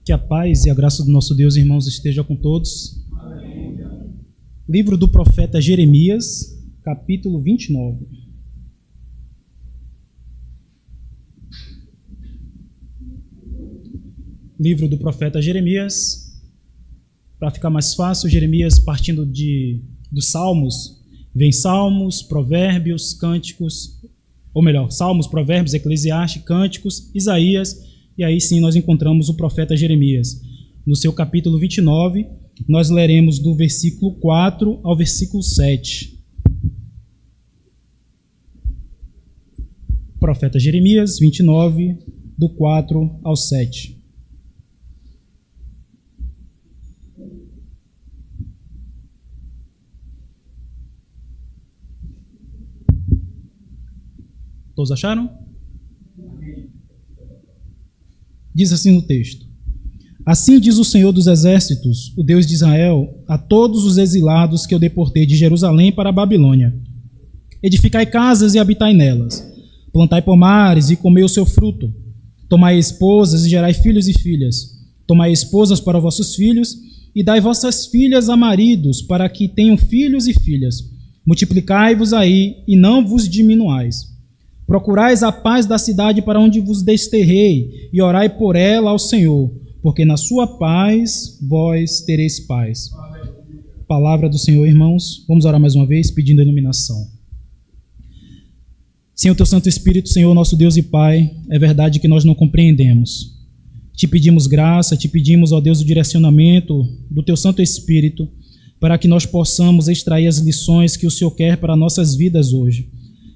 Que a paz e a graça do nosso Deus, irmãos, esteja com todos. Amém. Livro do profeta Jeremias, capítulo 29. Livro do profeta Jeremias. Para ficar mais fácil, Jeremias partindo dos Salmos, vem Salmos, Provérbios, Cânticos, ou melhor, Salmos, Provérbios, Eclesiastes, Cânticos, Isaías. E aí sim nós encontramos o profeta Jeremias. No seu capítulo 29, nós leremos do versículo 4 ao versículo 7. Profeta Jeremias 29, do 4 ao 7. Todos acharam? Diz assim no texto: Assim diz o Senhor dos Exércitos, o Deus de Israel, a todos os exilados que eu deportei de Jerusalém para a Babilônia: Edificai casas e habitai nelas, plantai pomares e comei o seu fruto, tomai esposas e gerai filhos e filhas, tomai esposas para vossos filhos e dai vossas filhas a maridos, para que tenham filhos e filhas. Multiplicai-vos aí e não vos diminuais. Procurais a paz da cidade para onde vos desterrei, e orai por ela ao Senhor, porque na sua paz vós tereis paz. Amém. Palavra do Senhor, irmãos. Vamos orar mais uma vez, pedindo a iluminação. Senhor, teu Santo Espírito, Senhor, nosso Deus e Pai, é verdade que nós não compreendemos. Te pedimos graça, te pedimos, ó Deus, o direcionamento do teu Santo Espírito, para que nós possamos extrair as lições que o Senhor quer para nossas vidas hoje.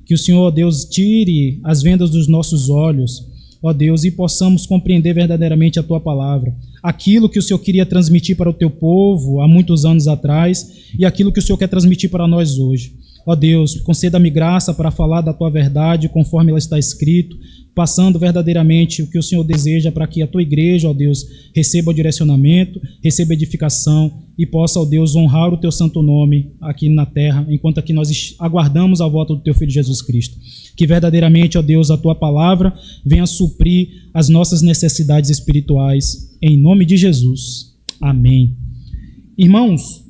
Que o Senhor, ó Deus, tire as vendas dos nossos olhos, ó Deus, e possamos compreender verdadeiramente a Tua palavra. Aquilo que o Senhor queria transmitir para o Teu povo há muitos anos atrás e aquilo que o Senhor quer transmitir para nós hoje. Ó Deus, conceda-me graça para falar da Tua verdade conforme ela está escrito, passando verdadeiramente o que o Senhor deseja para que a Tua igreja, ó Deus, receba o direcionamento, receba a edificação e possa, ó Deus, honrar o Teu santo nome aqui na terra, enquanto aqui nós aguardamos a volta do Teu Filho Jesus Cristo. Que verdadeiramente, ó Deus, a Tua palavra venha suprir as nossas necessidades espirituais, em nome de Jesus. Amém. Irmãos,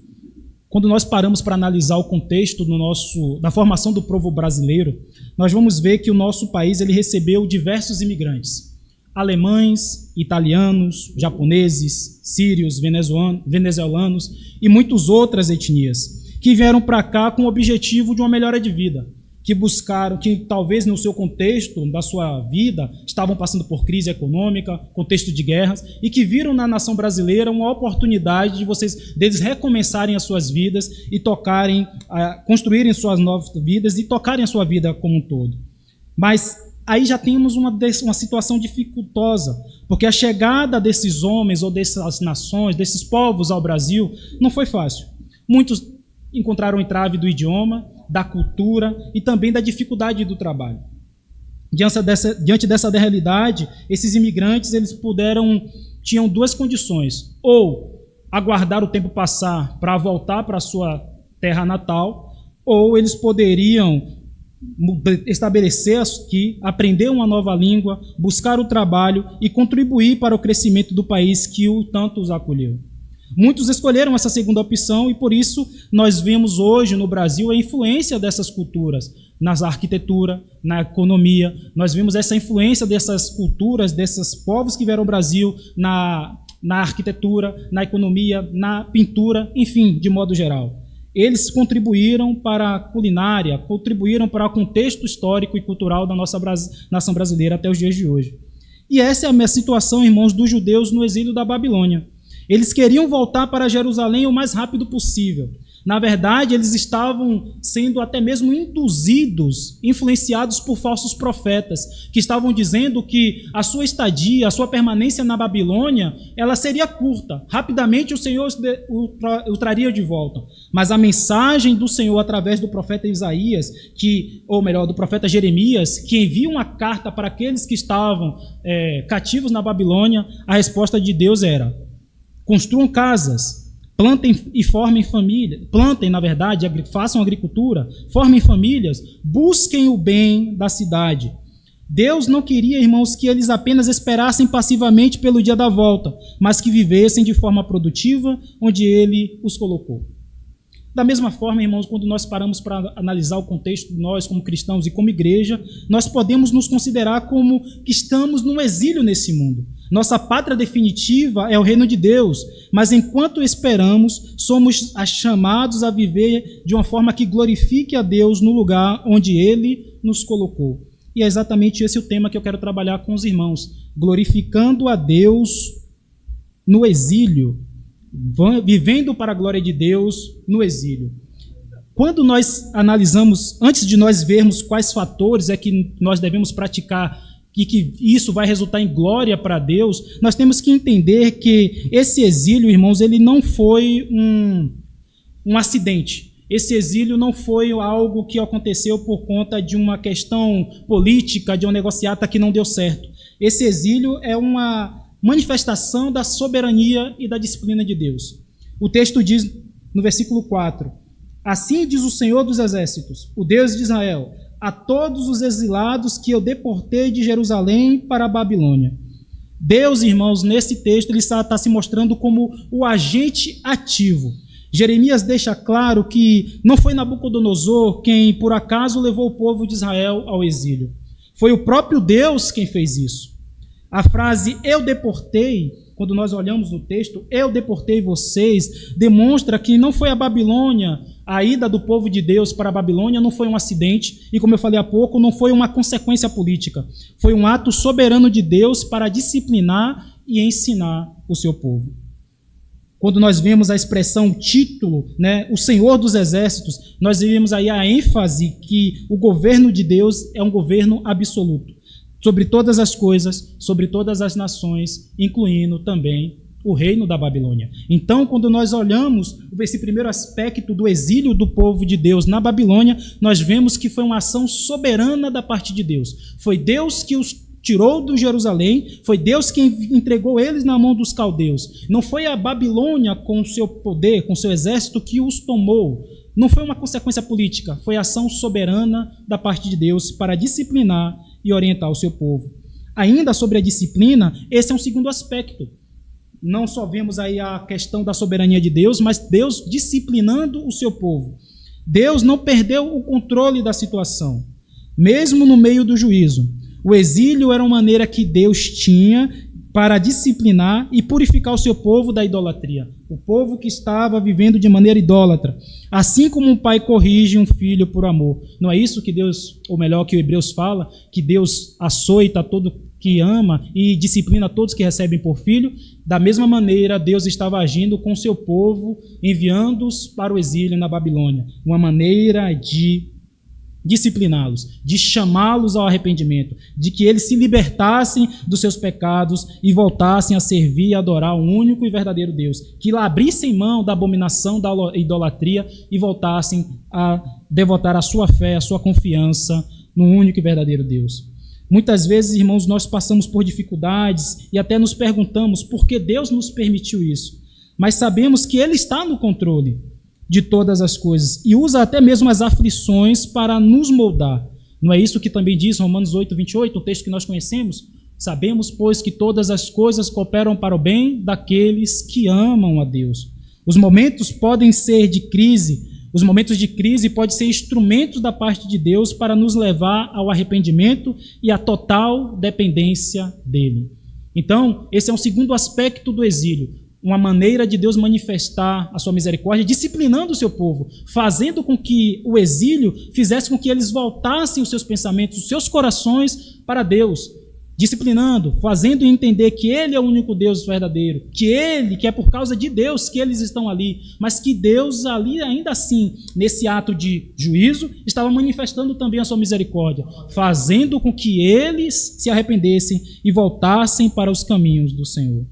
quando nós paramos para analisar o contexto da formação do povo brasileiro, nós vamos ver que o nosso país ele recebeu diversos imigrantes. Alemães, italianos, japoneses, sírios, venezuelanos e muitas outras etnias, que vieram para cá com o objetivo de uma melhora de vida, que buscaram, que talvez no seu contexto da sua vida estavam passando por crise econômica, contexto de guerras, e que viram na nação brasileira uma oportunidade deles recomeçarem as suas vidas e construírem suas novas vidas e tocarem a sua vida como um todo. Mas aí já temos uma situação dificultosa, porque a chegada desses homens ou dessas nações, desses povos ao Brasil, não foi fácil. Muitos encontraram entrave do idioma, da cultura e também da dificuldade do trabalho. Diante dessa realidade, esses imigrantes tinham duas condições: ou aguardar o tempo passar para voltar para a sua terra natal, ou eles poderiam estabelecer aqui, aprender uma nova língua, buscar o trabalho e contribuir para o crescimento do país que tanto os acolheu. Muitos escolheram essa segunda opção e por isso nós vemos hoje no Brasil a influência dessas culturas na arquitetura, na economia. Nós vemos essa influência dessas culturas, desses povos que vieram ao Brasil na arquitetura, na economia, na pintura, enfim, de modo geral. Eles contribuíram para a culinária, contribuíram para o contexto histórico e cultural da nossa nação brasileira até os dias de hoje. E essa é a minha situação, irmãos, dos judeus no exílio da Babilônia. Eles queriam voltar para Jerusalém o mais rápido possível. Na verdade, eles estavam sendo até mesmo induzidos, influenciados por falsos profetas, que estavam dizendo que a sua estadia, a sua permanência na Babilônia, ela seria curta. Rapidamente o Senhor o traria de volta. Mas a mensagem do Senhor através do profeta Isaías, do profeta Jeremias, que envia uma carta para aqueles que estavam cativos na Babilônia, a resposta de Deus era: construam casas, plantem e formem famílias, façam agricultura, formem famílias, busquem o bem da cidade, Deus não queria, irmãos, que eles apenas esperassem passivamente pelo dia da volta, mas que vivessem de forma produtiva onde Ele os colocou. Da mesma forma, irmãos, quando nós paramos para analisar o contexto de nós como cristãos e como igreja, nós podemos nos considerar como que estamos num exílio nesse mundo. Nossa pátria definitiva é o reino de Deus, mas enquanto esperamos, somos chamados a viver de uma forma que glorifique a Deus no lugar onde Ele nos colocou. E é exatamente esse o tema que eu quero trabalhar com os irmãos, glorificando a Deus no exílio, vivendo para a glória de Deus no exílio. Quando nós analisamos, antes de nós vermos quais fatores é que nós devemos praticar e que isso vai resultar em glória para Deus, nós temos que entender que esse exílio, irmãos, ele não foi um acidente. Esse exílio não foi algo que aconteceu por conta de uma questão política, de uma negociata que não deu certo. Esse exílio é uma manifestação da soberania e da disciplina de Deus. O texto diz, no versículo 4, assim diz o Senhor dos Exércitos, o Deus de Israel, a todos os exilados que eu deportei de Jerusalém para a Babilônia. Deus, irmãos, nesse texto, ele está se mostrando como o agente ativo. Jeremias deixa claro que não foi Nabucodonosor quem, por acaso, levou o povo de Israel ao exílio. Foi o próprio Deus quem fez isso. A frase, eu deportei, quando nós olhamos no texto, eu deportei vocês, demonstra que não foi a Babilônia, a ida do povo de Deus para a Babilônia não foi um acidente, e como eu falei há pouco, não foi uma consequência política. Foi um ato soberano de Deus para disciplinar e ensinar o seu povo. Quando nós vemos a expressão título, né, o Senhor dos Exércitos, nós vemos aí a ênfase que o governo de Deus é um governo absoluto, sobre todas as coisas, sobre todas as nações, incluindo também o reino da Babilônia. Então, quando nós olhamos esse primeiro aspecto do exílio do povo de Deus na Babilônia, nós vemos que foi uma ação soberana da parte de Deus. Foi Deus que os tirou do Jerusalém, foi Deus quem entregou eles na mão dos caldeus. Não foi a Babilônia com o seu poder, com o seu exército que os tomou. Não foi uma consequência política, foi ação soberana da parte de Deus para disciplinar e orientar o seu povo. Ainda sobre a disciplina, esse é um segundo aspecto. Não só vemos aí a questão da soberania de Deus, mas Deus disciplinando o seu povo. Deus não perdeu o controle da situação, mesmo no meio do juízo. O exílio era uma maneira que Deus tinha para disciplinar e purificar o seu povo da idolatria. O povo que estava vivendo de maneira idólatra. Assim como um pai corrige um filho por amor. Não é isso que Deus, ou melhor, que o Hebreus fala, que Deus açoita todo que ama e disciplina todos que recebem por filho? Da mesma maneira, Deus estava agindo com o seu povo, enviando-os para o exílio na Babilônia. Uma maneira de discipliná-los, de chamá-los ao arrependimento, de que eles se libertassem dos seus pecados e voltassem a servir e adorar o único e verdadeiro Deus, que lá abrissem mão da abominação da idolatria e voltassem a devotar a sua fé, a sua confiança no único e verdadeiro Deus. Muitas vezes, irmãos, nós passamos por dificuldades e até nos perguntamos por que Deus nos permitiu isso, mas sabemos que Ele está no controle de todas as coisas, e usa até mesmo as aflições para nos moldar. Não é isso que também diz Romanos 8, 28, um texto que nós conhecemos? Sabemos, pois, que todas as coisas cooperam para o bem daqueles que amam a Deus. Os momentos podem ser de crise, os momentos de crise podem ser instrumentos da parte de Deus para nos levar ao arrependimento e à total dependência dele. Então, esse é um segundo aspecto do exílio, uma maneira de Deus manifestar a sua misericórdia, disciplinando o seu povo, fazendo com que o exílio fizesse com que eles voltassem os seus pensamentos, os seus corações para Deus, disciplinando, fazendo entender que Ele é o único Deus verdadeiro, que é por causa de Deus que eles estão ali, mas que Deus ali, ainda assim, nesse ato de juízo, estava manifestando também a sua misericórdia, fazendo com que eles se arrependessem e voltassem para os caminhos do Senhor.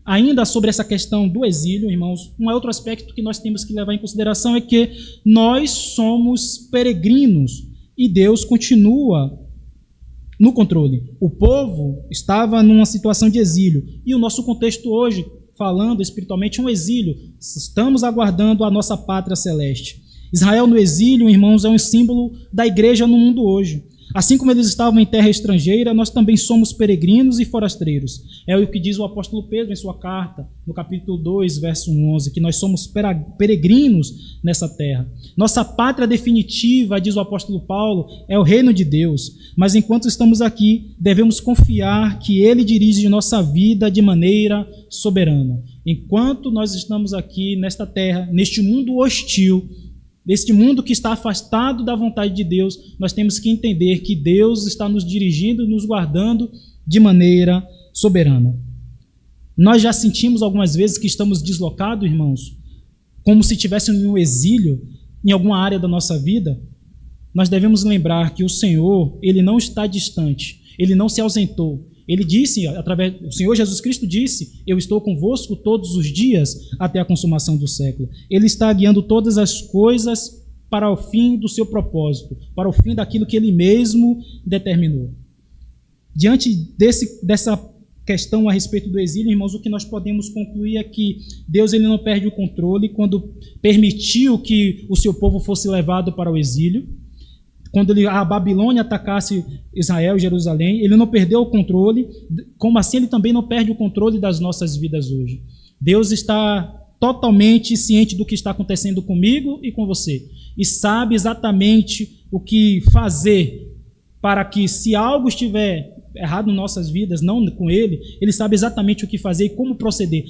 Ainda sobre essa questão do exílio, irmãos, um outro aspecto que nós temos que levar em consideração é que nós somos peregrinos e Deus continua no controle. O povo estava numa situação de exílio e o nosso contexto hoje, falando espiritualmente, é um exílio. Estamos aguardando a nossa pátria celeste. Israel no exílio, irmãos, é um símbolo da igreja no mundo hoje. Assim como eles estavam em terra estrangeira, nós também somos peregrinos e forasteiros. É o que diz o apóstolo Pedro em sua carta, no capítulo 2, verso 11, que nós somos peregrinos nessa terra. Nossa pátria definitiva, diz o apóstolo Paulo, é o reino de Deus. Mas enquanto estamos aqui, devemos confiar que Ele dirige nossa vida de maneira soberana. Enquanto nós estamos aqui nesta terra, neste mundo hostil, neste mundo que está afastado da vontade de Deus, nós temos que entender que Deus está nos dirigindo, nos guardando de maneira soberana. Nós já sentimos algumas vezes que estamos deslocados, irmãos, como se estivéssemos em um exílio em alguma área da nossa vida. Nós devemos lembrar que o Senhor, Ele não está distante, Ele não se ausentou. Ele disse, o Senhor Jesus Cristo disse, eu estou convosco todos os dias até a consumação do século. Ele está guiando todas as coisas para o fim do seu propósito, para o fim daquilo que Ele mesmo determinou. Diante dessa questão a respeito do exílio, irmãos, o que nós podemos concluir é que Deus ele não perde o controle quando permitiu que o seu povo fosse levado para o exílio. Quando a Babilônia atacasse Israel e Jerusalém, ele não perdeu o controle, como assim ele também não perde o controle das nossas vidas hoje. Deus está totalmente ciente do que está acontecendo comigo e com você, e sabe exatamente o que fazer para que, se algo estiver errado em nossas vidas, não com ele sabe exatamente o que fazer e como proceder,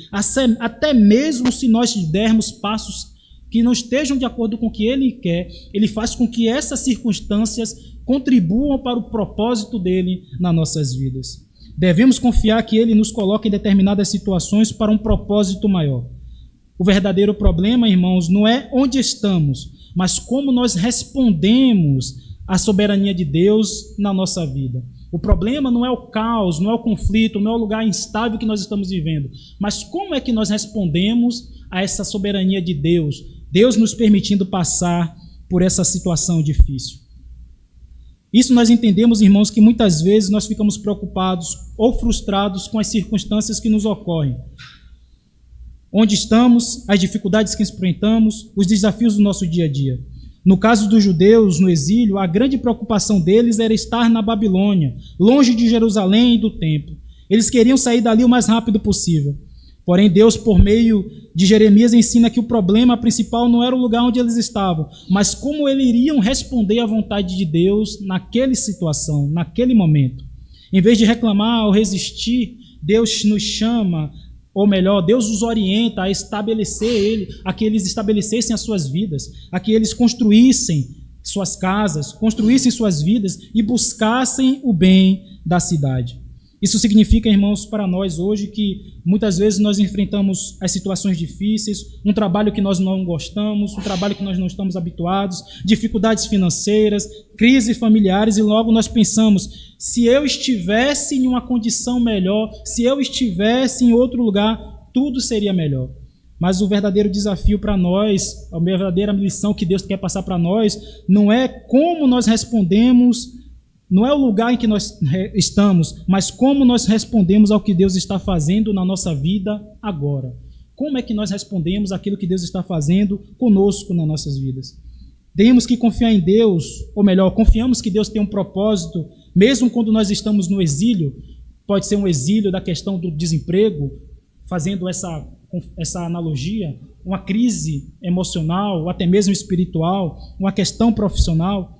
até mesmo se nós dermos passos que não estejam de acordo com o que Ele quer, Ele faz com que essas circunstâncias contribuam para o propósito dEle nas nossas vidas. Devemos confiar que Ele nos coloca em determinadas situações para um propósito maior. O verdadeiro problema, irmãos, não é onde estamos, mas como nós respondemos à soberania de Deus na nossa vida. O problema não é o caos, não é o conflito, não é o lugar instável que nós estamos vivendo, mas como é que nós respondemos a essa soberania de Deus, Deus nos permitindo passar por essa situação difícil. Isso nós entendemos, irmãos, que muitas vezes nós ficamos preocupados ou frustrados com as circunstâncias que nos ocorrem. Onde estamos, as dificuldades que enfrentamos, os desafios do nosso dia a dia. No caso dos judeus no exílio, a grande preocupação deles era estar na Babilônia, longe de Jerusalém e do templo. Eles queriam sair dali o mais rápido possível. Porém, Deus, por meio de Jeremias, ensina que o problema principal não era o lugar onde eles estavam, mas como eles iriam responder à vontade de Deus naquela situação, naquele momento. Em vez de reclamar ou resistir, Deus nos chama, ou melhor, Deus os orienta a estabelecer a que eles estabelecessem as suas vidas, a que eles construíssem suas casas, construíssem suas vidas e buscassem o bem da cidade. Isso significa, irmãos, para nós hoje que muitas vezes nós enfrentamos as situações difíceis, um trabalho que nós não gostamos, um trabalho que nós não estamos habituados, dificuldades financeiras, crises familiares, e logo nós pensamos, se eu estivesse em uma condição melhor, se eu estivesse em outro lugar, tudo seria melhor. Mas o verdadeiro desafio para nós, a verdadeira lição que Deus quer passar para nós, não é como nós respondemos, não é o lugar em que nós estamos, mas como nós respondemos ao que Deus está fazendo na nossa vida agora. Como é que nós respondemos àquilo que Deus está fazendo conosco nas nossas vidas? Temos que confiar em Deus, ou melhor, confiamos que Deus tem um propósito, mesmo quando nós estamos no exílio. Pode ser um exílio da questão do desemprego, fazendo essa analogia, uma crise emocional, ou até mesmo espiritual, uma questão profissional.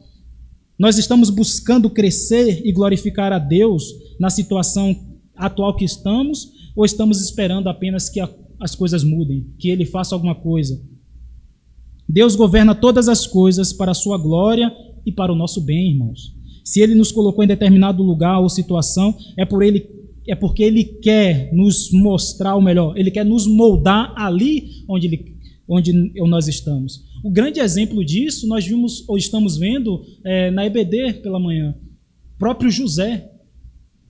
Nós estamos buscando crescer e glorificar a Deus na situação atual que estamos, ou estamos esperando apenas que as coisas mudem, que Ele faça alguma coisa? Deus governa todas as coisas para a sua glória e para o nosso bem, irmãos. Se Ele nos colocou em determinado lugar ou situação, é porque Ele quer nos mostrar, ou melhor, Ele quer nos moldar ali onde nós estamos. O grande exemplo disso nós vimos ou estamos vendo na EBD pela manhã. O próprio José,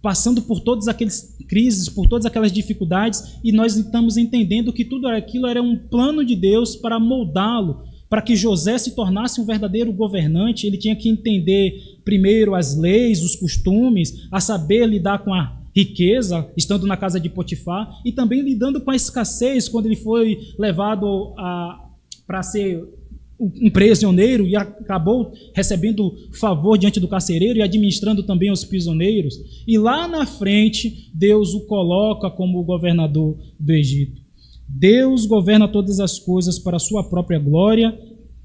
passando por todas aquelas crises, por todas aquelas dificuldades, e nós estamos entendendo que tudo aquilo era um plano de Deus para moldá-lo, para que José se tornasse um verdadeiro governante. Ele tinha que entender primeiro as leis, os costumes, a saber lidar com a riqueza, estando na casa de Potifar, e também lidando com a escassez, quando ele foi levado para ser um prisioneiro e acabou recebendo favor diante do carcereiro e administrando também os prisioneiros. E lá na frente, Deus o coloca como o governador do Egito. Deus governa todas as coisas para a sua própria glória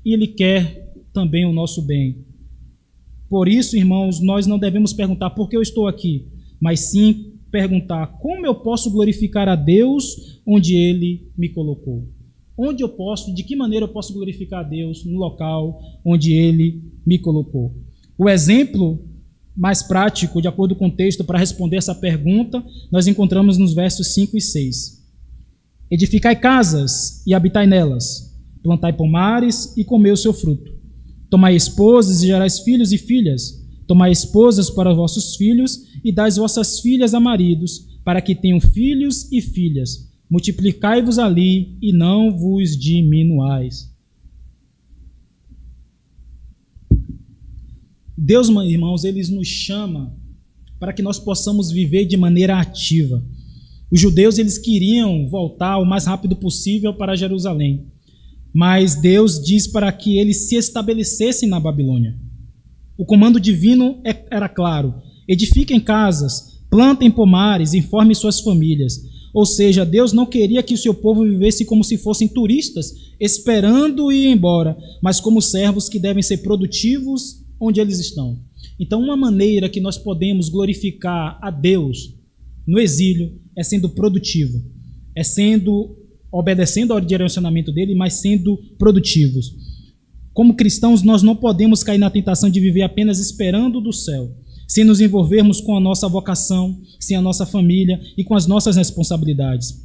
e Ele quer também o nosso bem. Por isso, irmãos, nós não devemos perguntar por que eu estou aqui, mas sim perguntar como eu posso glorificar a Deus onde Ele me colocou. Onde eu posso, de que maneira eu posso glorificar a Deus no local onde Ele me colocou. O exemplo mais prático, de acordo com o texto, para responder essa pergunta, nós encontramos nos versos 5 e 6. Edificai casas e habitai nelas, plantai pomares e comei o seu fruto. Tomai esposas e gerais filhos e filhas, tomai esposas para vossos filhos e dai vossas filhas a maridos, para que tenham filhos e filhas. Multiplicai-vos ali e não vos diminuais. Deus, irmãos, Ele nos chama para que nós possamos viver de maneira ativa. Os judeus, eles queriam voltar o mais rápido possível para Jerusalém, mas Deus diz para que eles se estabelecessem na Babilônia. O comando divino era claro: edifiquem casas, plantem pomares e formem suas famílias. Ou seja, Deus não queria que o seu povo vivesse como se fossem turistas, esperando ir embora, mas como servos que devem ser produtivos onde eles estão. Então, uma maneira que nós podemos glorificar a Deus no exílio é sendo produtivo, é obedecendo ao direcionamento dele, mas sendo produtivos. Como cristãos, nós não podemos cair na tentação de viver apenas esperando do céu, sem nos envolvermos com a nossa vocação, sem a nossa família e com as nossas responsabilidades.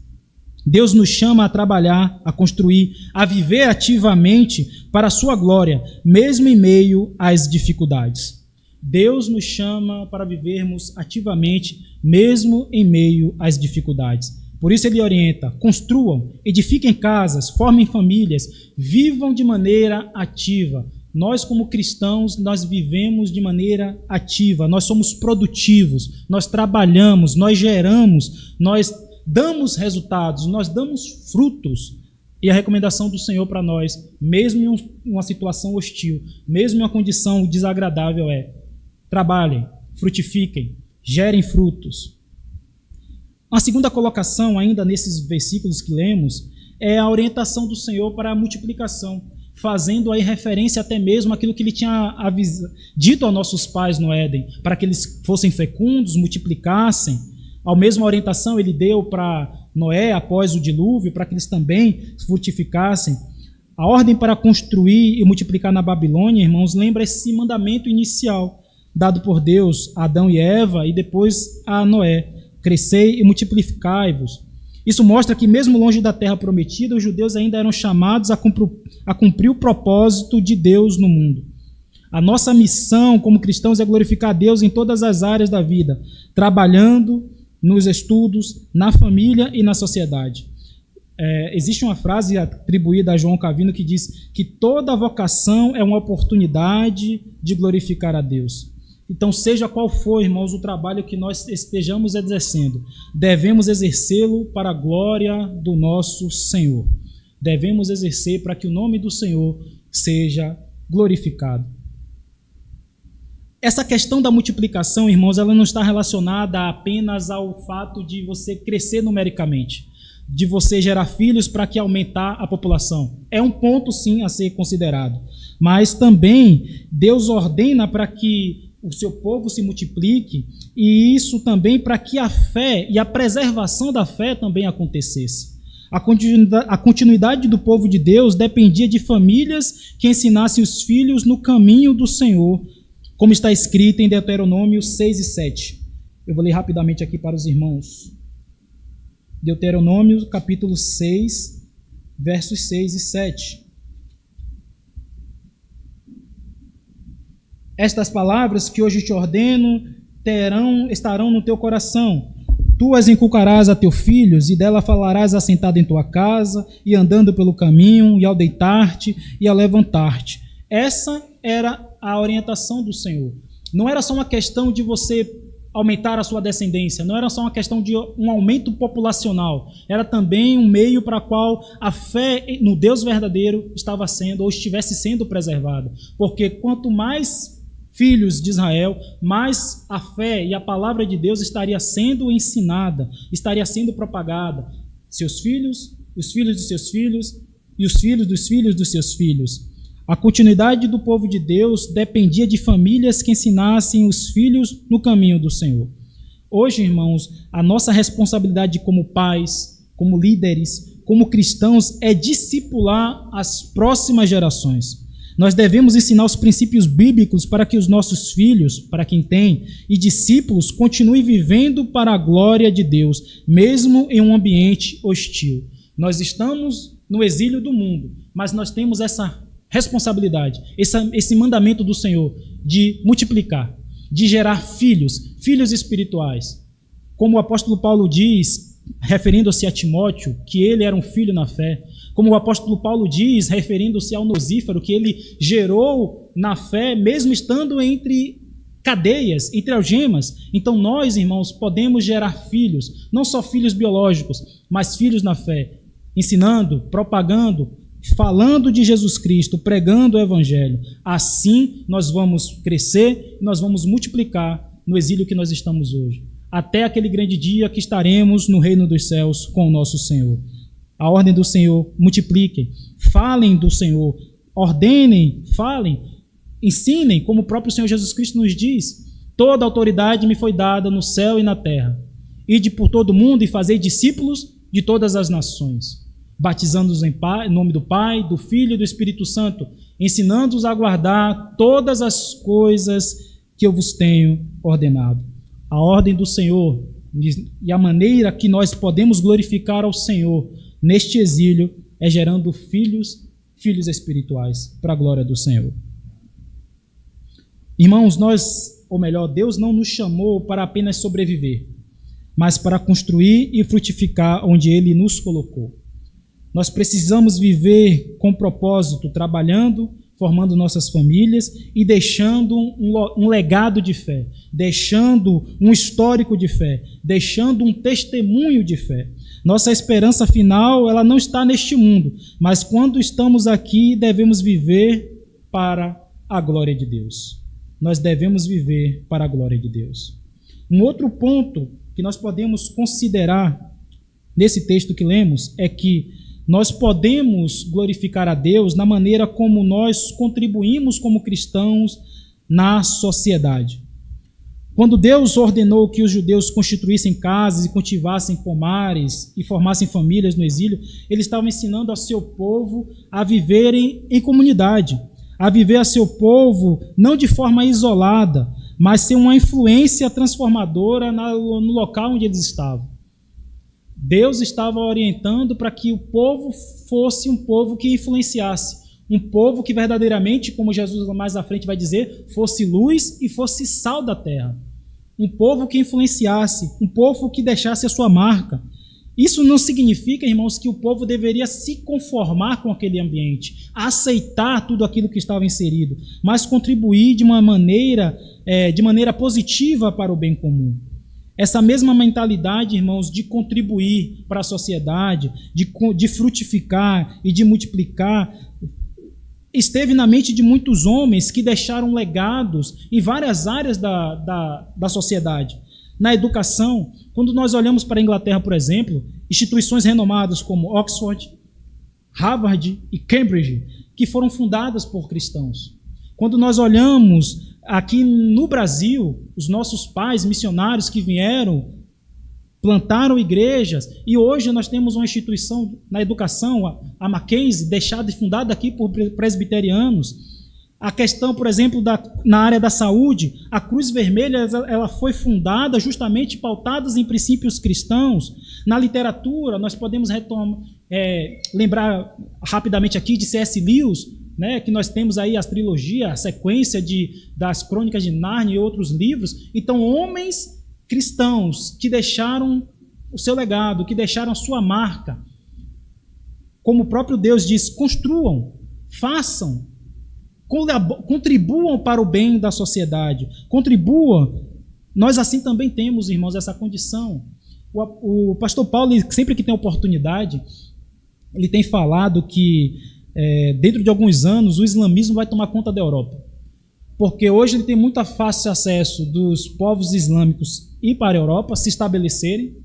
Deus nos chama a trabalhar, a construir, a viver ativamente para a sua glória, mesmo em meio às dificuldades. Deus nos chama para vivermos ativamente, mesmo em meio às dificuldades. Por isso Ele orienta: construam, edifiquem casas, formem famílias, vivam de maneira ativa. Nós, como cristãos, nós vivemos de maneira ativa, nós somos produtivos, nós trabalhamos, nós geramos, nós damos resultados, nós damos frutos. E a recomendação do Senhor para nós, mesmo em uma situação hostil, mesmo em uma condição desagradável, é: trabalhem, frutifiquem, gerem frutos. A segunda colocação, ainda nesses versículos que lemos, é a orientação do Senhor para a multiplicação, fazendo aí referência até mesmo àquilo que Ele tinha dito aos nossos pais no Éden, para que eles fossem fecundos, multiplicassem. A mesma orientação Ele deu para Noé após o dilúvio, para que eles também frutificassem. A ordem para construir e multiplicar na Babilônia, irmãos, lembra esse mandamento inicial dado por Deus a Adão e Eva e depois a Noé: crescei e multiplicai-vos. Isso mostra que, mesmo longe da terra prometida, os judeus ainda eram chamados a cumprir o propósito de Deus no mundo. A nossa missão como cristãos é glorificar a Deus em todas as áreas da vida, trabalhando nos estudos, na família e na sociedade. Existe uma frase atribuída a João Calvino que diz que toda vocação é uma oportunidade de glorificar a Deus. Então, seja qual for, irmãos, o trabalho que nós estejamos exercendo, devemos exercê-lo para a glória do nosso Senhor. Devemos exercer para que o nome do Senhor seja glorificado. Essa questão da multiplicação, irmãos, ela não está relacionada apenas ao fato de você crescer numericamente, de você gerar filhos para que aumentar a população. É um ponto, sim, a ser considerado. Mas também Deus ordena para que o seu povo se multiplique, e isso também para que a fé e a preservação da fé também acontecesse. A continuidade do povo de Deus dependia de famílias que ensinassem os filhos no caminho do Senhor, como está escrito em Deuteronômio 6 e 7. Eu vou ler rapidamente aqui para os irmãos. Deuteronômio, capítulo 6, versos 6 e 7. Estas palavras que hoje te ordeno estarão no teu coração. Tu as inculcarás a teus filhos, e dela falarás assentado em tua casa, e andando pelo caminho, e ao deitar-te, e ao levantar-te. Essa era a orientação do Senhor. Não era só uma questão de você aumentar a sua descendência. Não era só uma questão de um aumento populacional, era também um meio para qual a fé no Deus verdadeiro estava sendo ou estivesse sendo preservada. Porque quanto mais filhos de Israel, mais a fé e a palavra de Deus estaria sendo ensinada, estaria sendo propagada. Seus filhos, os filhos de seus filhos e os filhos dos seus filhos. A continuidade do povo de Deus dependia de famílias que ensinassem os filhos no caminho do Senhor. Hoje, irmãos, a nossa responsabilidade como pais, como líderes, como cristãos é discipular as próximas gerações. Nós devemos ensinar os princípios bíblicos para que os nossos filhos, para quem tem, e discípulos continuem vivendo para a glória de Deus, mesmo em um ambiente hostil. Nós estamos no exílio do mundo, mas nós temos essa responsabilidade, esse mandamento do Senhor de multiplicar, de gerar filhos espirituais. Como o apóstolo Paulo diz, referindo-se a Timóteo, que ele era um filho na fé. Como o apóstolo Paulo diz, referindo-se ao Onesíforo, que ele gerou na fé, mesmo estando entre cadeias, entre algemas. Então nós, irmãos, podemos gerar filhos, não só filhos biológicos, mas filhos na fé, ensinando, propagando, falando de Jesus Cristo, pregando o Evangelho. Assim nós vamos crescer, nós vamos multiplicar no exílio que nós estamos hoje, até aquele grande dia que estaremos no reino dos céus com o nosso Senhor. A ordem do Senhor: multipliquem, falem do Senhor, ordenem, falem, ensinem, como o próprio Senhor Jesus Cristo nos diz: toda autoridade me foi dada no céu e na terra. Ide por todo o mundo e fazei discípulos de todas as nações, batizando-os em nome do Pai, do Filho e do Espírito Santo, ensinando-os a guardar todas as coisas que eu vos tenho ordenado. A ordem do Senhor e a maneira que nós podemos glorificar ao Senhor neste exílio é gerando filhos espirituais para a glória do Senhor. Irmãos, Deus não nos chamou para apenas sobreviver, mas para construir e frutificar onde Ele nos colocou. Nós precisamos viver com propósito, trabalhando, formando nossas famílias e deixando um legado de fé, deixando um histórico de fé, deixando um testemunho de fé. Nossa esperança final, ela não está neste mundo, mas quando estamos aqui, devemos viver para a glória de Deus. Nós devemos viver para a glória de Deus. Um outro ponto que nós podemos considerar nesse texto que lemos é que nós podemos glorificar a Deus na maneira como nós contribuímos como cristãos na sociedade. Quando Deus ordenou que os judeus constituíssem casas e cultivassem pomares e formassem famílias no exílio, Ele estava ensinando ao seu povo a viverem em comunidade, a viver a seu povo não de forma isolada, mas ser uma influência transformadora no local onde eles estavam. Deus estava orientando para que o povo fosse um povo que influenciasse, um povo que verdadeiramente, como Jesus mais à frente vai dizer, fosse luz e fosse sal da terra. Um povo que influenciasse, um povo que deixasse a sua marca. Isso não significa, irmãos, que o povo deveria se conformar com aquele ambiente, aceitar tudo aquilo que estava inserido, mas contribuir de maneira positiva para o bem comum. Essa mesma mentalidade, irmãos, de contribuir para a sociedade, de frutificar e de multiplicar, esteve na mente de muitos homens que deixaram legados em várias áreas da sociedade. Na educação, quando nós olhamos para a Inglaterra, por exemplo, instituições renomadas como Oxford, Harvard e Cambridge, que foram fundadas por cristãos. Quando nós olhamos aqui no Brasil, os nossos pais missionários que vieram, plantaram igrejas, e hoje nós temos uma instituição na educação, a Mackenzie, deixada e fundada aqui por presbiterianos. A questão, por exemplo, na área da saúde, a Cruz Vermelha ela foi fundada justamente pautadas em princípios cristãos. Na literatura, nós podemos lembrar rapidamente aqui de C.S. Lewis, né, que nós temos aí as trilogias, a sequência das Crônicas de Nárnia e outros livros. Então, homens cristãos que deixaram o seu legado, que deixaram a sua marca. Como o próprio Deus diz, construam, façam, contribuam para o bem da sociedade, contribuam Nós assim também temos, irmãos, essa condição. O pastor Paulo, sempre que tem oportunidade, ele tem falado que dentro de alguns anos o islamismo vai tomar conta da Europa. Porque hoje ele tem muito fácil acesso dos povos islâmicos ir para a Europa, se estabelecerem.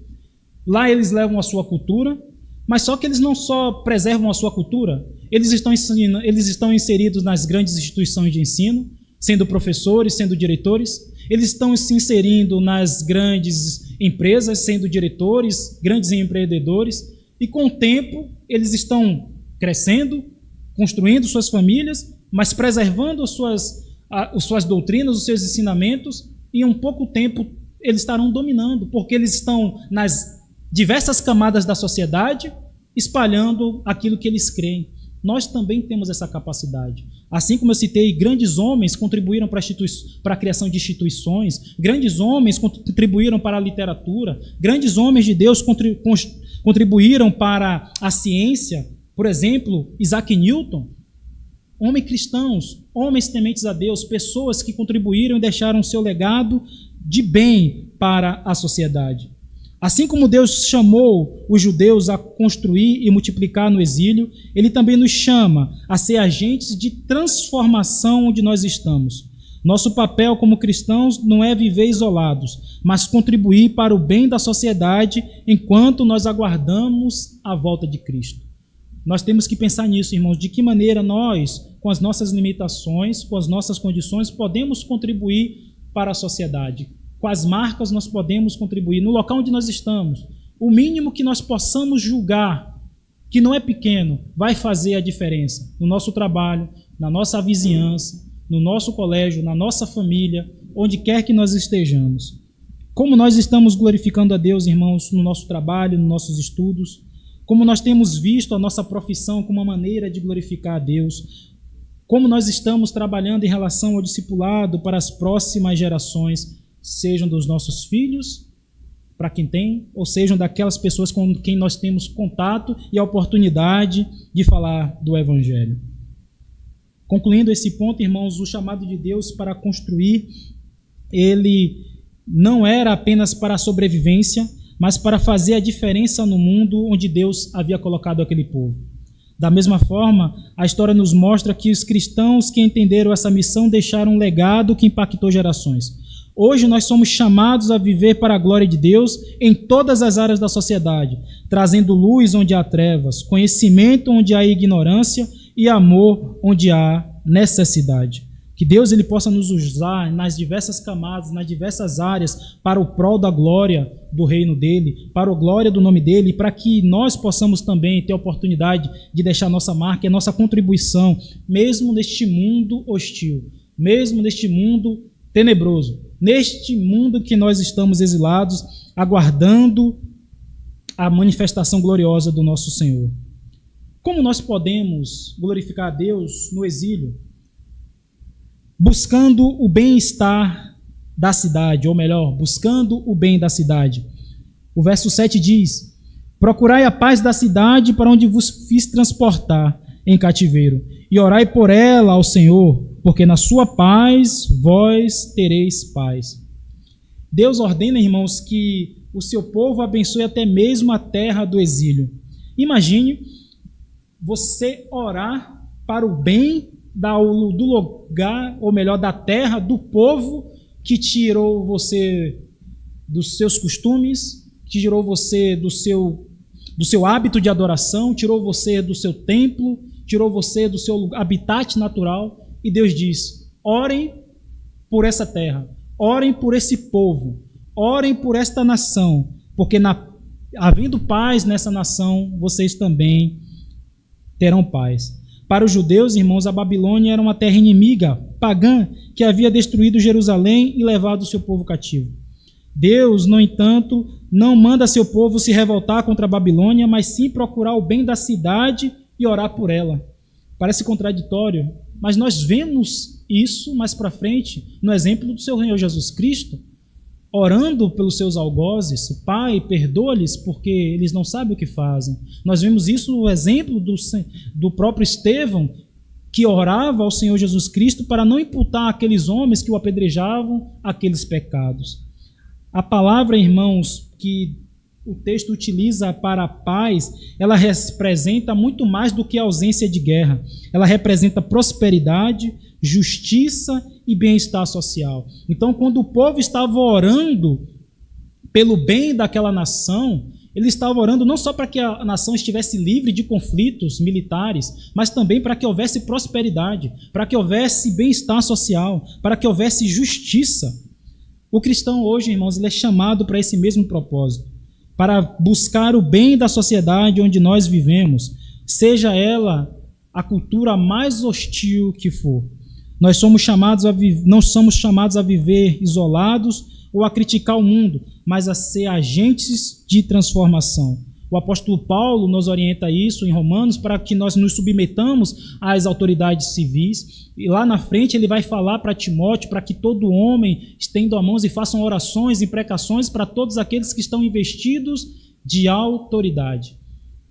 Lá eles levam a sua cultura, mas só que eles não só preservam a sua cultura, eles estão inseridos nas grandes instituições de ensino, sendo professores, sendo diretores. Eles estão se inserindo nas grandes empresas, sendo diretores, grandes empreendedores. E com o tempo, eles estão crescendo, construindo suas famílias, mas preservando as suas doutrinas, os seus ensinamentos. E em um pouco tempo, eles estarão dominando, porque eles estão nas diversas camadas da sociedade, espalhando aquilo que eles creem. Nós também temos essa capacidade. Assim como eu citei, grandes homens contribuíram para a criação de instituições, grandes homens contribuíram para a literatura, grandes homens de Deus contribuíram para a ciência. Por exemplo, Isaac Newton, homens cristãos, homens tementes a Deus, pessoas que contribuíram e deixaram seu legado de bem para a sociedade. Assim como Deus chamou os judeus a construir e multiplicar no exílio, Ele também nos chama a ser agentes de transformação onde nós estamos. Nosso papel como cristãos não é viver isolados, mas contribuir para o bem da sociedade enquanto nós aguardamos a volta de Cristo. Nós temos que pensar nisso, irmãos, de que maneira nós, com as nossas limitações, com as nossas condições, podemos contribuir para a sociedade. Quais marcas nós podemos contribuir no local onde nós estamos. O mínimo que nós possamos julgar, que não é pequeno, vai fazer a diferença no nosso trabalho, na nossa vizinhança, no nosso colégio, na nossa família, onde quer que nós estejamos. Como nós estamos glorificando a Deus, irmãos, no nosso trabalho, nos nossos estudos, como nós temos visto a nossa profissão como uma maneira de glorificar a Deus, como nós estamos trabalhando em relação ao discipulado para as próximas gerações, sejam dos nossos filhos, para quem tem, ou sejam daquelas pessoas com quem nós temos contato e a oportunidade de falar do Evangelho. Concluindo esse ponto, irmãos, o chamado de Deus para construir, ele não era apenas para a sobrevivência, mas para fazer a diferença no mundo onde Deus havia colocado aquele povo. Da mesma forma, a história nos mostra que os cristãos que entenderam essa missão deixaram um legado que impactou gerações. Hoje nós somos chamados a viver para a glória de Deus em todas as áreas da sociedade, trazendo luz onde há trevas, conhecimento onde há ignorância e amor onde há necessidade. Que Deus ele possa nos usar nas diversas camadas, nas diversas áreas, para o prol da glória do reino dele, para a glória do nome dele, para que nós possamos também ter a oportunidade de deixar nossa marca e nossa contribuição, mesmo neste mundo hostil, mesmo neste mundo tenebroso, neste mundo que nós estamos exilados, aguardando a manifestação gloriosa do nosso Senhor. Como nós podemos glorificar a Deus no exílio? Buscando o bem-estar da cidade, ou melhor, buscando o bem da cidade. O verso 7 diz: procurai a paz da cidade para onde vos fiz transportar em cativeiro, e orai por ela ao Senhor, porque na sua paz vós tereis paz. Deus ordena, irmãos, que o seu povo abençoe até mesmo a terra do exílio. Imagine você orar para o bem do lugar, ou melhor, da terra, do povo que tirou você dos seus costumes, que tirou você do seu hábito de adoração, tirou você do seu templo, tirou você do seu habitat natural. E Deus diz: orem por essa terra, orem por esse povo, orem por esta nação, porque havendo paz nessa nação, vocês também terão paz. Para os judeus, irmãos, a Babilônia era uma terra inimiga, pagã, que havia destruído Jerusalém e levado o seu povo cativo. Deus, no entanto, não manda seu povo se revoltar contra a Babilônia, mas sim procurar o bem da cidade e orar por ela. Parece contraditório, mas nós vemos isso mais para frente no exemplo do seu Senhor Jesus Cristo, orando pelos seus algozes: Pai, perdoa-lhes porque eles não sabem o que fazem. Nós vemos isso no exemplo do próprio Estevão, que orava ao Senhor Jesus Cristo para não imputar àqueles homens que o apedrejavam aqueles pecados. A palavra, irmãos, que o texto utiliza para a paz, ela representa muito mais do que a ausência de guerra. Ela representa prosperidade, justiça e bem-estar social. Então, quando o povo estava orando pelo bem daquela nação, ele estava orando não só para que a nação estivesse livre de conflitos militares, mas também para que houvesse prosperidade, para que houvesse bem-estar social, para que houvesse justiça. O cristão hoje, irmãos, ele é chamado para esse mesmo propósito, para buscar o bem da sociedade onde nós vivemos, seja ela a cultura mais hostil que for. Nós somos chamados não somos chamados a viver isolados ou a criticar o mundo, mas a ser agentes de transformação. O apóstolo Paulo nos orienta isso em Romanos para que nós nos submetamos às autoridades civis. E lá na frente ele vai falar para Timóteo para que todo homem estenda as mãos e façam orações e imprecações para todos aqueles que estão investidos de autoridade.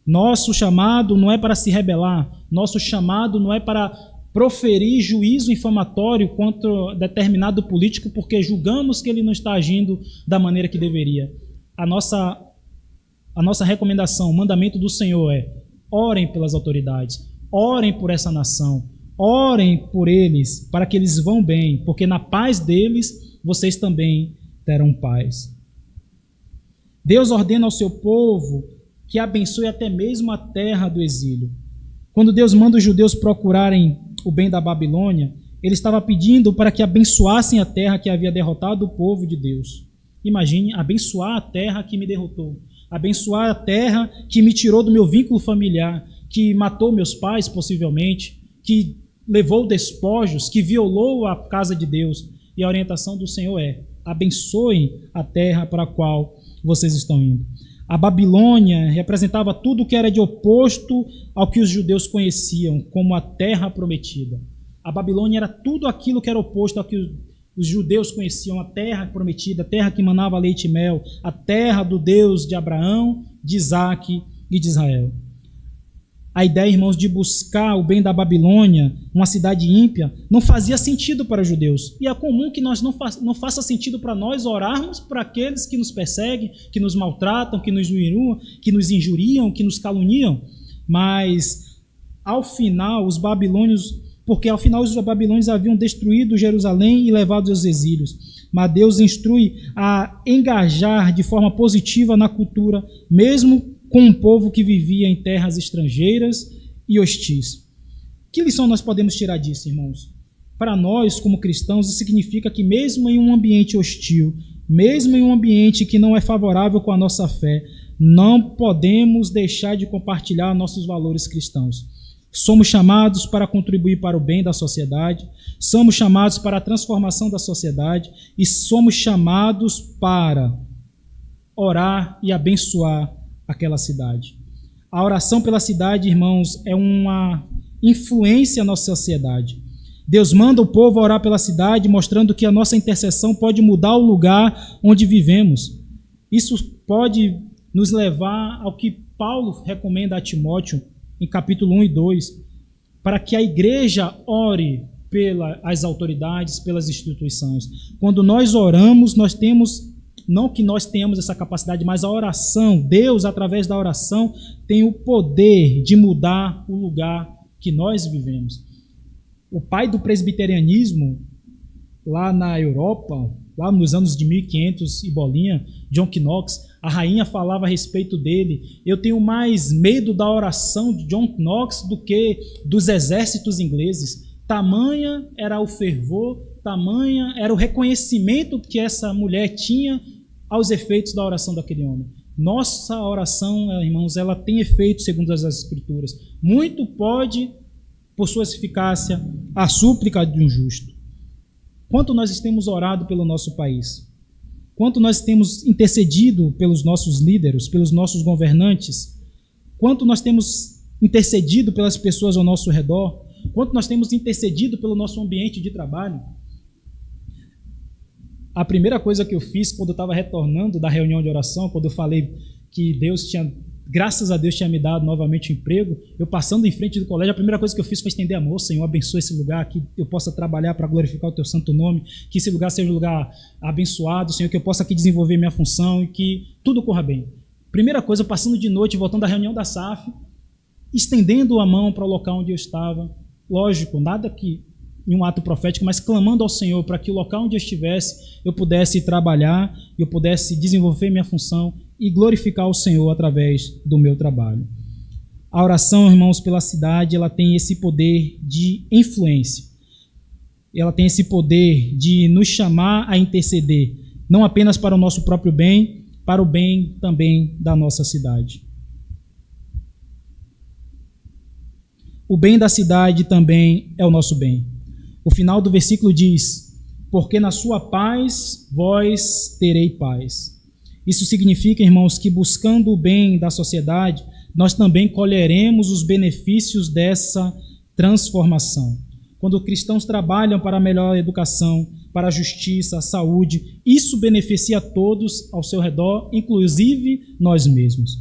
Nosso chamado não é para se rebelar, nosso chamado não é para proferir juízo infamatório contra determinado político porque julgamos que ele não está agindo da maneira que deveria. A nossa recomendação, o mandamento do Senhor é: orem pelas autoridades, orem por essa nação, orem por eles, para que eles vão bem, porque na paz deles, vocês também terão paz. Deus ordena ao seu povo que abençoe até mesmo a terra do exílio. Quando Deus manda os judeus procurarem o bem da Babilônia, ele estava pedindo para que abençoassem a terra que havia derrotado o povo de Deus. Imagine, abençoar a terra que me derrotou, abençoar a terra que me tirou do meu vínculo familiar, que matou meus pais possivelmente, que levou despojos, que violou a casa de Deus. E a orientação do Senhor é: abençoem a terra para a qual vocês estão indo. A Babilônia representava tudo que era de oposto ao que os judeus conheciam como a terra prometida. A Babilônia era tudo aquilo que era oposto ao que os judeus conheciam, a terra prometida, a terra que manava leite e mel, a terra do Deus de Abraão, de Isaque e de Israel. A ideia, irmãos, de buscar o bem da Babilônia, uma cidade ímpia, não fazia sentido para os judeus. E é comum que não faça sentido para nós orarmos para aqueles que nos perseguem, que nos maltratam, que nos injuriam, que nos caluniam. Mas, ao final, os babilônios haviam destruído Jerusalém e levado aos exílios. Mas Deus instrui a engajar de forma positiva na cultura, mesmo com um povo que vivia em terras estrangeiras e hostis. Que lição nós podemos tirar disso, irmãos? Para nós, como cristãos, isso significa que mesmo em um ambiente hostil, mesmo em um ambiente que não é favorável com a nossa fé, não podemos deixar de compartilhar nossos valores cristãos. Somos chamados para contribuir para o bem da sociedade, somos chamados para a transformação da sociedade e somos chamados para orar e abençoar aquela cidade. A oração pela cidade, irmãos, é uma influência na nossa sociedade. Deus manda o povo orar pela cidade, mostrando que a nossa intercessão pode mudar o lugar onde vivemos. Isso pode nos levar ao que Paulo recomenda a Timóteo em capítulo 1 e 2, para que a igreja ore pelas autoridades, pelas instituições. Quando nós oramos, nós temos, não que nós tenhamos essa capacidade, mas a oração, Deus, através da oração, tem o poder de mudar o lugar que nós vivemos. O pai do presbiterianismo, lá na Europa, lá nos anos de 1500 e bolinha, John Knox, a rainha falava a respeito dele: eu tenho mais medo da oração de John Knox do que dos exércitos ingleses. Tamanha era o fervor, tamanha era o reconhecimento que essa mulher tinha aos efeitos da oração daquele homem. Nossa oração, irmãos, ela tem efeito segundo as Escrituras. Muito pode, por sua eficácia, a súplica de um justo. Quanto nós temos orado pelo nosso país? Quanto nós temos intercedido pelos nossos líderes, pelos nossos governantes? Quanto nós temos intercedido pelas pessoas ao nosso redor? Quanto nós temos intercedido pelo nosso ambiente de trabalho? A primeira coisa que eu fiz quando eu estava retornando da reunião de oração, quando eu falei que Deus tinha graças a Deus tinha me dado novamente um emprego, eu passando em frente do colégio, a primeira coisa que eu fiz foi estender a mão: Senhor, abençoa esse lugar, que eu possa trabalhar para glorificar o teu santo nome, que esse lugar seja um lugar abençoado, Senhor, que eu possa aqui desenvolver minha função e que tudo corra bem. Primeira coisa, passando de noite, voltando da reunião da SAF, estendendo a mão para o local onde eu estava, lógico, nada que em um ato profético, mas clamando ao Senhor para que o local onde eu estivesse, eu pudesse trabalhar, eu pudesse desenvolver minha função e glorificar o Senhor através do meu trabalho. A oração, irmãos, pela cidade, ela tem esse poder de influência. Ela tem esse poder de nos chamar a interceder, não apenas para o nosso próprio bem, para o bem também da nossa cidade. O bem da cidade também é o nosso bem. O final do versículo diz: porque na sua paz vós terei paz. Isso significa, irmãos, que buscando o bem da sociedade, nós também colheremos os benefícios dessa transformação. Quando cristãos trabalham para a melhor educação, para a justiça, a saúde, isso beneficia a todos ao seu redor, inclusive nós mesmos.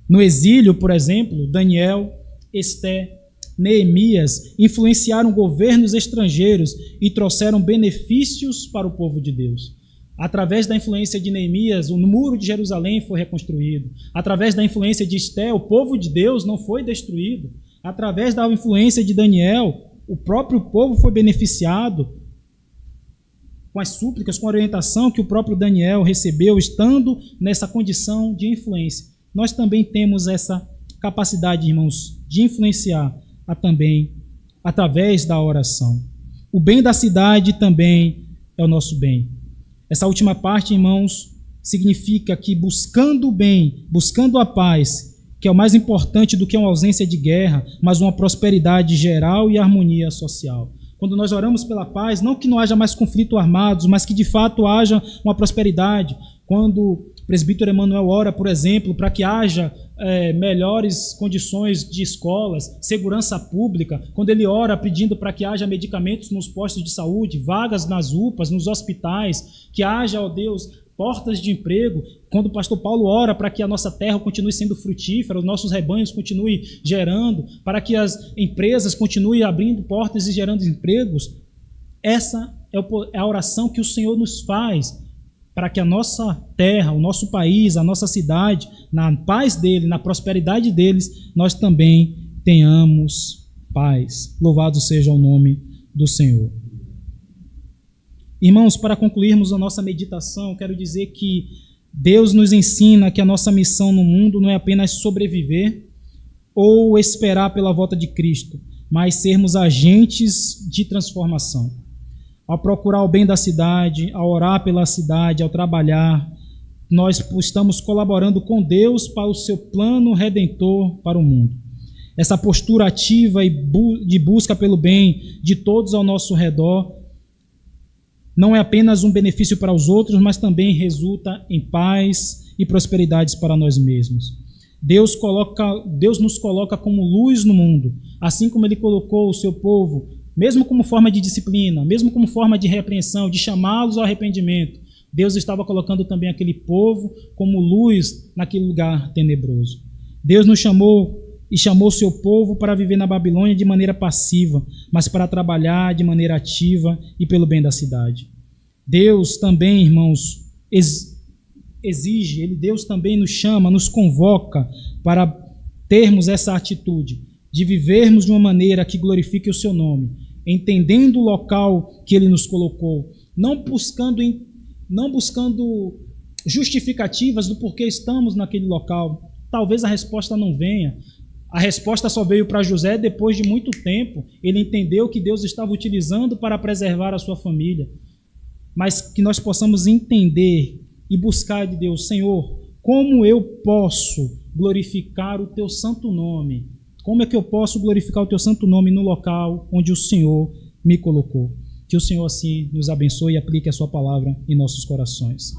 No exílio, por exemplo, Daniel, Esté, Neemias influenciaram governos estrangeiros e trouxeram benefícios para o povo de Deus. Através da influência de Neemias, o muro de Jerusalém foi reconstruído. Através da influência de Esté, o povo de Deus não foi destruído. Através da influência de Daniel, o próprio povo foi beneficiado com as súplicas, com a orientação que o próprio Daniel recebeu, estando nessa condição de influência. Nós também temos essa capacidade, irmãos, de influenciar também através da oração. O bem da cidade também é o nosso bem. Essa última parte, irmãos, significa que buscando o bem, buscando a paz, que é o mais importante do que uma ausência de guerra, mas uma prosperidade geral e harmonia social. Quando nós oramos pela paz, não que não haja mais conflitos armados, mas que de fato haja uma prosperidade. Quando o presbítero Emanuel ora, por exemplo, para que haja melhores condições de escolas, segurança pública, quando ele ora pedindo para que haja medicamentos nos postos de saúde, vagas nas UPAs, nos hospitais, que haja, ó Deus, portas de emprego, quando o pastor Paulo ora para que a nossa terra continue sendo frutífera, os nossos rebanhos continuem gerando, para que as empresas continuem abrindo portas e gerando empregos, essa é a oração que o Senhor nos faz para que a nossa terra, o nosso país, a nossa cidade, na paz dele, na prosperidade deles, nós também tenhamos paz. Louvado seja o nome do Senhor. Irmãos, para concluirmos a nossa meditação, quero dizer que Deus nos ensina que a nossa missão no mundo não é apenas sobreviver ou esperar pela volta de Cristo, mas sermos agentes de transformação. Ao procurar o bem da cidade, ao orar pela cidade, ao trabalhar, nós estamos colaborando com Deus para o seu plano redentor para o mundo. Essa postura ativa e de busca pelo bem de todos ao nosso redor não é apenas um benefício para os outros, mas também resulta em paz e prosperidades para nós mesmos. Deus nos coloca como luz no mundo, assim como Ele colocou o seu povo, mesmo como forma de disciplina, mesmo como forma de repreensão, de chamá-los ao arrependimento. Deus estava colocando também aquele povo como luz naquele lugar tenebroso. Deus nos chamou e chamou o seu povo para viver na Babilônia de maneira passiva, mas para trabalhar de maneira ativa e pelo bem da cidade. Deus também, irmãos, exige, Deus também nos chama, nos convoca para termos essa atitude, de vivermos de uma maneira que glorifique o seu nome, entendendo o local que Ele nos colocou, não buscando justificativas do porquê estamos naquele local. Talvez a resposta não venha. A resposta só veio para José depois de muito tempo. Ele entendeu que Deus estava utilizando para preservar a sua família. Mas que nós possamos entender e buscar de Deus: Senhor, como eu posso glorificar o Teu santo nome? Como é que eu posso glorificar o Teu santo nome no local onde o Senhor me colocou? Que o Senhor assim nos abençoe e aplique a sua palavra em nossos corações.